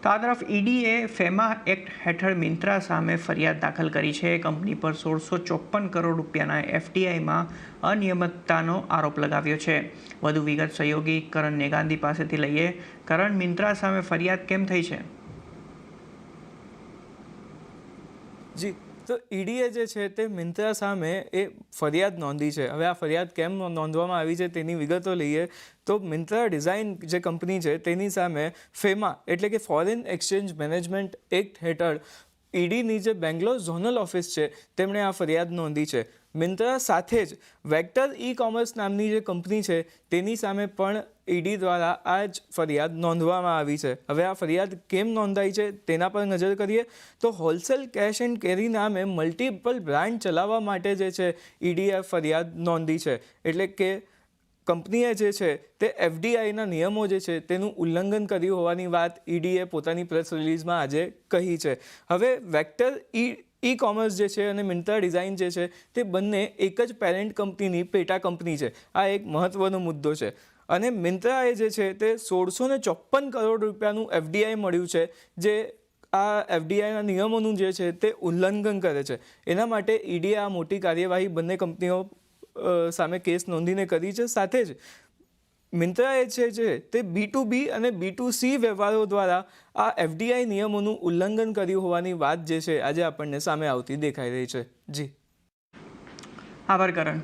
તો આ તરફ ઈડીએ ફેમા એક્ટ હેઠળ મિંત્રા સામે ફરિયાદ દાખલ કરી છે. કંપની પર 1654 કરોડ રૂપિયાના એફડીઆઈમાં અનિયમિતતાનો આરોપ લગાવ્યો છે. વધુ વિગત સહયોગી કરણ નેગાંદી પાસેથી લઈએ. કરણ, મિંત્રા સામે ફરિયાદ કેમ થઈ છે? જી, તો ઈડીએ જે છે તે મિંત્રા સામે એ ફરિયાદ નોંધી છે. હવે આ ફરિયાદ કેમ નોંધવામાં આવી છે તેની વિગતો લઈએ તો મિંત્રા ડિઝાઇન જે કંપની છે તેની સામે ફેમા એટલે કે ફોરેન એક્સચેન્જ મેનેજમેન્ટ એક્ટ હેઠળ ઈડીની જે બેંગ્લોર ઝોનલ ઓફિસ છે તેમણે આ ફરિયાદ નોંધી છે. મિંત્રા સાથે જ વેક્ટર ઈ કોમર્સ નામની જે કંપની છે તેની સામે પણ ઈડી દ્વારા આ જ ફરિયાદ નોંધવામાં આવી છે. હવે આ ફરિયાદ કેમ નોંધાઈ છે તેના પર નજર કરીએ તો હોલસેલ કેશ એન્ડ કેરી નામે મલ્ટિપલ બ્રાન્ડ ચલાવવા માટે જે છે ઈડીએ ફરિયાદ નોંધી છે. એટલે કે કંપનીએ જે છે તે એફડીઆઈના નિયમો જે છે તેનું ઉલ્લંઘન કર્યું હોવાની વાત ઈડીએ પોતાની પ્રેસ રિલીઝમાં આજે કહી છે. હવે વેક્ટર ઈ કોમર્સ જે છે અને મિંત્રા ડિઝાઇન જે છે તે બંને એક જ પેરેન્ટ કંપનીની પેટા કંપની છે. આ એક મહત્વનો મુદ્દો છે. અને મિંત્રાએ જે છે તે 1654 કરોડ રૂપિયાનું એફડીઆઈ મળ્યું છે જે આ એફડીઆઈના નિયમોનું જે છે તે ઉલ્લંઘન કરે છે. એના માટે ઈડીએ આ મોટી કાર્યવાહી બંને કંપનીઓ સામે કેસ નોંધીને કરી છે. સાથે જ મિંત્રાએ છે તે B2B અને B2C વ્યવહારો દ્વારા આ એફડીઆઈ નિયમોનું ઉલ્લંઘન કર્યું હોવાની વાત જે છે આજે આપણને સામે આવતી દેખાઈ રહી છે. જી, આભાર કરણ.